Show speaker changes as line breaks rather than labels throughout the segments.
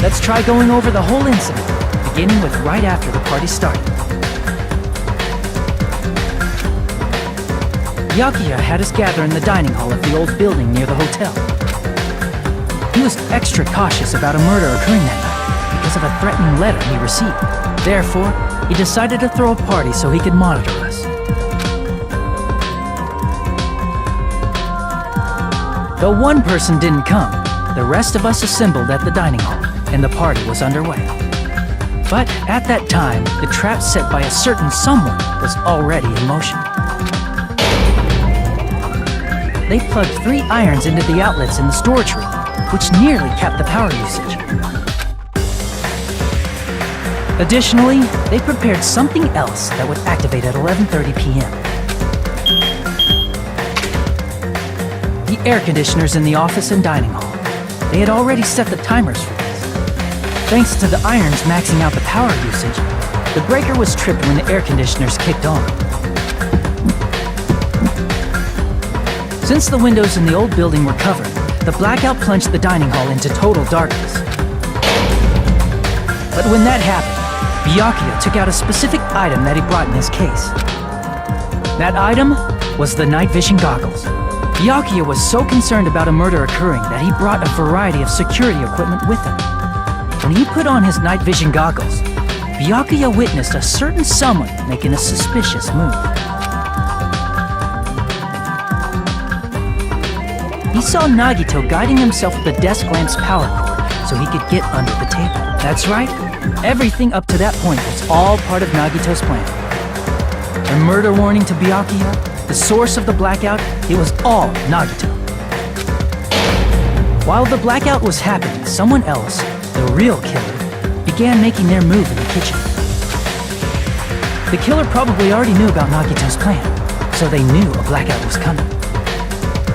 Let's try going over the whole incident, beginning with right after the party started. Byakuya had us gather in the dining hall of the old building near the hotel. He was extra cautious about a murder occurring that night because of a threatening letter he received. Therefore, he decided to throw a party so he could monitor us. Though one person didn't come, the rest of us assembled at the dining hall, and the party was underway. But at that time, the trap set by a certain someone was already in motion. They plugged 3 irons into the outlets in the storage room, which nearly capped the power usage. Additionally, they prepared something else that would activate at 11:30 p.m. The air conditioners in the office and dining hall. They had already set the timers for this. Thanks to the irons maxing out the power usage, the breaker was tripped when the air conditioners kicked on. Since the windows in the old building were covered, the blackout plunged the dining hall into total darkness. But when that happened, Byakuya took out a specific item that he brought in his case. That item was the night vision goggles. Byakuya was so concerned about a murder occurring that he brought a variety of security equipment with him. When he put on his night vision goggles, Byakuya witnessed a certain someone making a suspicious move. He saw Nagito guiding himself with the desk lamp's power cord so he could get under the table. That's right, everything up to that point was all part of Nagito's plan. A murder warning to Byakuya, the source of the blackout, it was all Nagito. While the blackout was happening, someone else, the real killer, began making their move in the kitchen. The killer probably already knew about Nagito's plan, so they knew a blackout was coming.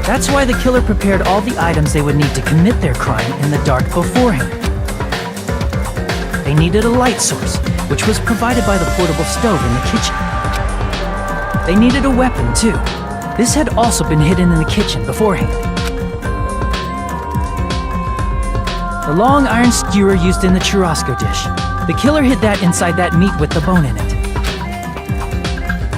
That's why the killer prepared all the items they would need to commit their crime in the dark beforehand. They needed a light source, which was provided by the portable stove in the kitchen. They needed a weapon, too. This had also been hidden in the kitchen beforehand. The long iron skewer used in the churrasco dish. The killer hid that inside that meat with the bone in it.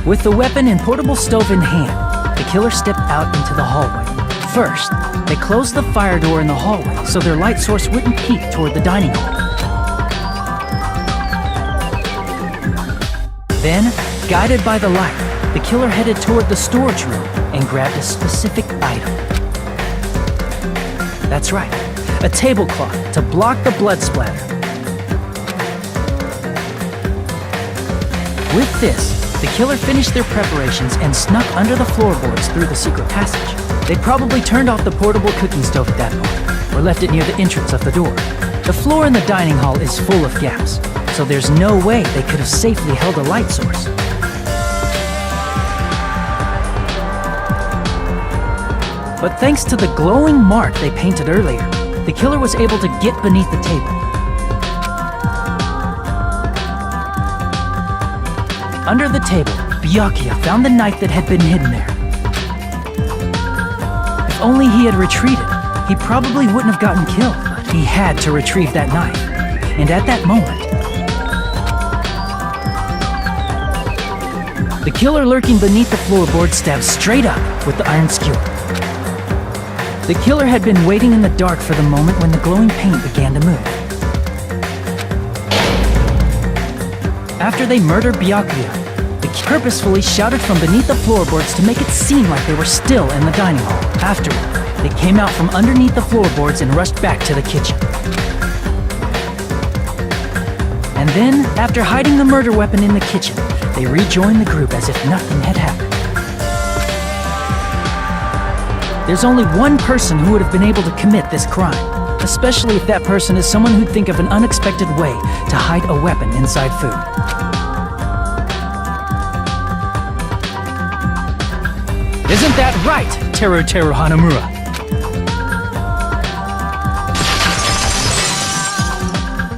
With the weapon and portable stove in hand, the killer stepped out into the hallway. First, they closed the fire door in the hallway so their light source wouldn't peek toward the dining hall. Then, guided by the light, the killer headed toward the storage room and grabbed a specific item. That's right, a tablecloth to block the blood splatter. With this, the killer finished their preparations and snuck under the floorboards through the secret passage. They probably turned off the portable cooking stove at that point, or left it near the entrance of the door. The floor in the dining hall is full of gaps, so there's no way they could have safely held a light source. But thanks to the glowing mark they painted earlier, the killer was able to get beneath the table. Under the table, Byakuya found the knife that had been hidden there. If only he had retreated, he probably wouldn't have gotten killed, but he had to retrieve that knife. And at that moment, the killer lurking beneath the floorboard stabbed straight up with the iron skewer. The killer had been waiting in the dark for the moment when the glowing paint began to move. After they murdered Byakuya, they purposefully shouted from beneath the floorboards to make it seem like they were still in the dining hall. Afterward, they came out from underneath the floorboards and rushed back to the kitchen. And then, after hiding the murder weapon in the kitchen, they rejoined the group as if nothing had happened. There's only one person who would have been able to commit this crime, especially if that person is someone who'd think of an unexpected way to hide a weapon inside food. Isn't that right, Teru Hanamura?